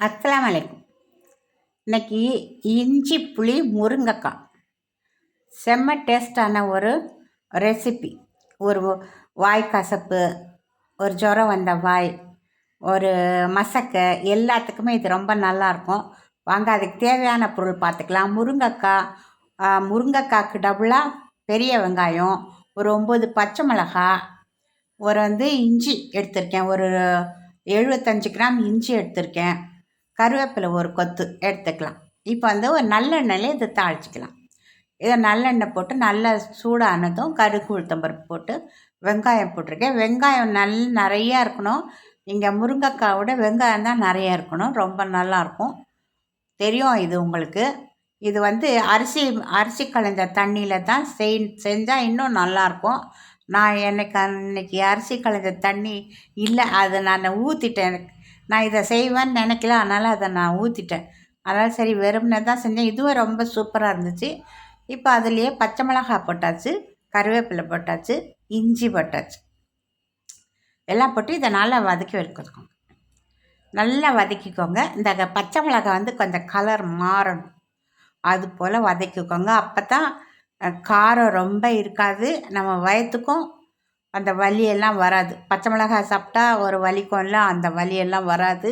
அஸ்ஸலாமு அலைக்கும். இன்னைக்கு இஞ்சி புளி முருங்கைக்காய் செம்ம டேஸ்டான ஒரு ரெசிபி. ஒரு வாய் கசப்பு, ஒரு ஜுரம் வந்த வாய், ஒரு மசக்க எல்லாத்துக்குமே இது ரொம்ப நல்லாயிருக்கும். வாங்க அதுக்கு தேவையான பொருள் பார்த்துக்கலாம். முருங்கைக்காய்க்கு டபுளாக பெரிய வெங்காயம், ஒரு 9 பச்சை மிளகா, ஒரு இஞ்சி எடுத்திருக்கேன், ஒரு 75 கிராம் இஞ்சி எடுத்திருக்கேன், கருவேப்பிலை ஒரு கொத்து எடுத்துக்கலாம். இப்போ ஒரு நல்லெண்ணெயிலே இதை தாளிச்சிக்கலாம். இதை நல்லெண்ணெய் போட்டு நல்லா சூடானதும் கடுகு உளுத்தம்பருப்பு போட்டு வெங்காயம் போட்டிருக்கேன். வெங்காயம் நிறையா இருக்கணும். நீங்கள் முருங்கைக்காயோட வெங்காயம் தான் நிறையா இருக்கணும், ரொம்ப நல்லாயிருக்கும். தெரியும் இது உங்களுக்கு. இது அரிசி களைஞ்ச தண்ணியில் தான் செஞ்சால் இன்னும் நல்லாயிருக்கும். நான் அன்னைக்கு அரிசி களைஞ்ச தண்ணி இல்லை, அதை நான் ஊற்றிட்டேன். நான் இதை செய்வேன்னு நினைக்கல, அதனால் அதை நான் ஊற்றிட்டேன். அதனால் சரி வெறும்னே தான் செஞ்சேன். இதுவும் ரொம்ப சூப்பராக இருந்துச்சு. இப்போ அதுலேயே பச்சை மிளகாய் போட்டாச்சு, கருவேப்பிலை போட்டாச்சு, இஞ்சி போட்டாச்சு. எல்லாம் போட்டு இதை நல்லா வதக்கி வச்சுக்கோங்க. நல்லா வதக்கிக்கோங்க. இந்த பச்சை மிளகாய் கொஞ்சம் கலர் மாறணும், அது போல் வதக்கிக்கோங்க. அப்போ தான் காரம் ரொம்ப இருக்காது, நம்ம வயத்துக்கும் அந்த வலியெல்லாம் வராது. பச்சை மிளகாய் சாப்பிட்டா ஒரு வலிக்கும்ல, அந்த வலியெல்லாம் வராது,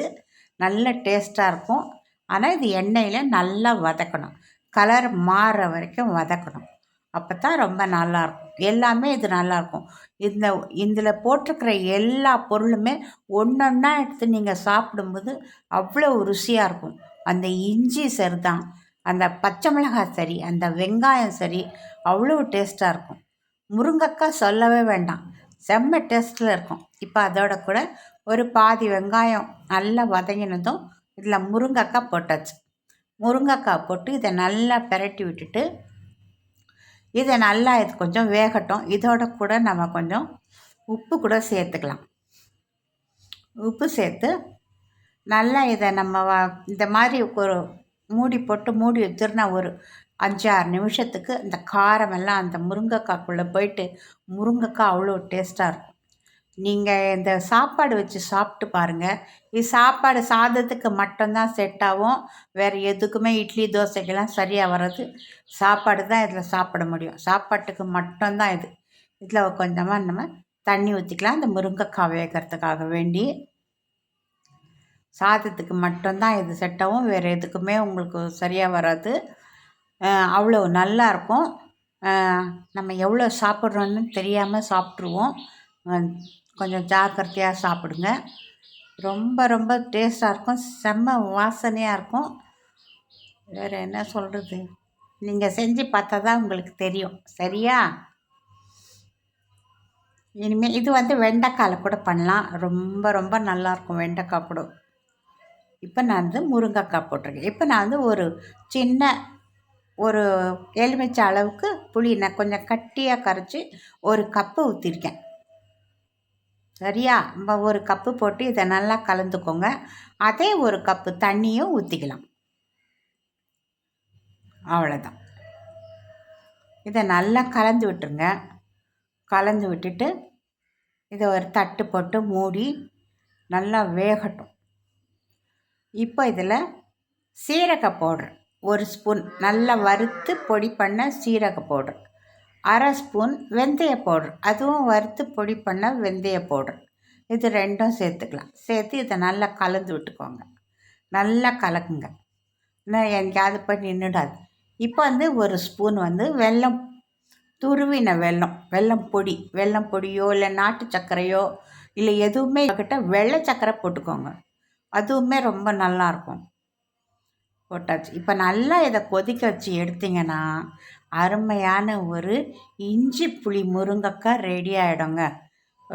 நல்ல டேஸ்ட்டாக இருக்கும். ஆனால் இது எண்ணெயில் நல்லா வதக்கணும், கலர் மாறுற வரைக்கும் வதக்கணும். அப்போ தான் ரொம்ப நல்லாயிருக்கும். எல்லாமே இது நல்லாயிருக்கும். இதில் போட்டிருக்கிற எல்லா பொருளுமே ஒன்றொன்னா எடுத்து நீங்கள் சாப்பிடும்போது அவ்வளோ ருசியாக இருக்கும். அந்த இஞ்சி சரிதான், அந்த பச்சை மிளகாய் சரி, அந்த வெங்காயம் சரி, அவ்வளோ டேஸ்ட்டாக இருக்கும். முருங்கைக்காய் சொல்லவே வேண்டாம், செம்ம டேஸ்ட்டில் இருக்கும். இப்போ அதோட கூட ஒரு பாதி வெங்காயம் நல்லா வதங்கினதும் இதில் முருங்கைக்காய் போட்டாச்சு. முருங்கைக்காய் போட்டு இதை நல்லா பிரட்டி விட்டுட்டு இதை நல்லா இது கொஞ்சம் வேகட்டும். இதோட கூட நம்ம கொஞ்சம் உப்பு கூட சேர்த்துக்கலாம். உப்பு சேர்த்து நல்லா இதை நம்ம இந்த மாதிரி ஒரு மூடி போட்டு மூடி வச்சுருந்தா ஒரு 5-6 நிமிஷத்துக்கு இந்த காரமெல்லாம் அந்த முருங்கைக்காய்க்குள்ளே போயிட்டு முருங்கைக்காய் அவ்வளோ டேஸ்ட்டாக இருக்கும். நீங்கள் இந்த சாப்பாடு வச்சு சாப்பிட்டு பாருங்கள். இது சாதத்துக்கு மட்டும்தான் செட் ஆகும், வேறு எதுக்குமே இட்லி தோசைக்கெல்லாம் சரியாக வராது. சாப்பாடு தான் இதில் சாப்பிட முடியும், சாப்பாட்டுக்கு மட்டும்தான் இது. இதில் கொஞ்சமாக நம்ம தண்ணி ஊற்றிக்கலாம், இந்த முருங்கைக்காய் வேகிறதுக்காக வேண்டி. சாதத்துக்கு மட்டும்தான் இது செட் ஆகும், வேறு எதுக்குமே உங்களுக்கு சரியாக வராது. அவ்வளோ நல்லாயிருக்கும். நம்ம எவ்வளோ சாப்பிட்றோன்னு தெரியாமல் சாப்பிட்ருவோம். கொஞ்சம் ஜாக்கிரதையாக சாப்பிடுங்க. ரொம்ப ரொம்ப டேஸ்ட்டாக இருக்கும், செம்ம வாசனையாக இருக்கும். வேறு என்ன சொல்கிறது, நீங்கள் செஞ்சு பார்த்தா தான் உங்களுக்கு தெரியும், சரியா? இனிமேல் இது வெண்டைக்காயில் கூட பண்ணலாம், ரொம்ப ரொம்ப நல்லாயிருக்கும் வெண்டைக்காய் கூட. இப்போ நான் முருங்கைக்காய் போட்டிருக்கேன். இப்போ நான் ஒரு சின்ன ஒரு எலுமிச்சை அளவுக்கு புளி நான் கொஞ்சம் கட்டியாக கரைச்சி ஒரு கப்பு ஊற்றிருக்கேன், சரியா? நம்ம ஒரு கப்பு போட்டு இதை நல்லா கலந்துக்கோங்க. அதே ஒரு கப்பு தண்ணியும் ஊற்றிக்கலாம், அவ்வளோதான். இதை நல்லா கலந்து விட்டுருங்க. கலந்து விட்டுட்டு இதை ஒரு தட்டு போட்டு மூடி நல்லா வேகட்டும். இப்போ இதில் சீரக பவுடர் ஒரு ஸ்பூன், நல்லா வறுத்து பொடி பண்ண சீரக பவுடர், 1/2 ஸ்பூன் வெந்தய பவுடர், அதுவும் வறுத்து பொடி பண்ண வெந்தய பவுடர், இது ரெண்டும் சேர்த்துக்கலாம். சேர்த்து இதை நல்லா கலந்து விட்டுக்கோங்க. நல்லா கலக்குங்க, இன்னும் எங்கேயாவது போய் நின்றுடாது. இப்போ ஒரு ஸ்பூன் வெல்லம், துருவின வெல்லம் பொடியோ இல்லை நாட்டு சர்க்கரையோ இல்லை எதுவுமே கிட்ட வெள்ளை சர்க்கரை போட்டுக்கோங்க, அதுவுமே ரொம்ப நல்லாயிருக்கும். போட்டாச்சு. இப்போ நல்லா இதை கொதிக்க வச்சு எடுத்திங்கன்னா அருமையான ஒரு இஞ்சி புளி முருங்கைக்காய் ரெடி ஆகிடுங்க.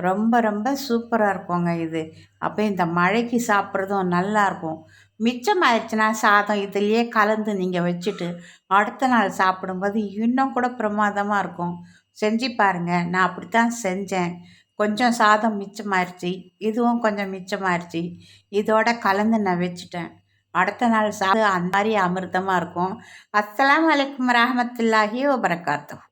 ரொம்ப ரொம்ப சூப்பராக இருக்குங்க இது. அப்போ இந்த மழைக்கு சாப்பிட்றதும் நல்லாயிருக்கும். மிச்சமாயிடுச்சுன்னா சாதம் இதுலேயே கலந்து நீங்கள் வச்சுட்டு அடுத்த நாள் சாப்பிடும்போது இன்னும் கூட பிரமாதமாக இருக்கும். செஞ்சு பாருங்கள், நான் அப்படித்தான் செஞ்சேன். கொஞ்சம் சாதம் மிச்சமாயிடுச்சு, இதுவும் கொஞ்சம் மிச்சமாயிடுச்சு, இதோட கலந்து நான் வச்சுட்டேன். அடுத்த நாள் சாப்பிட்டு அந்த மாதிரி அமிர்தமாக இருக்கும். அஸ்ஸலாமு அலைக்கும் வரஹ்மத்துல்லாஹி வபரகாத்துஹு.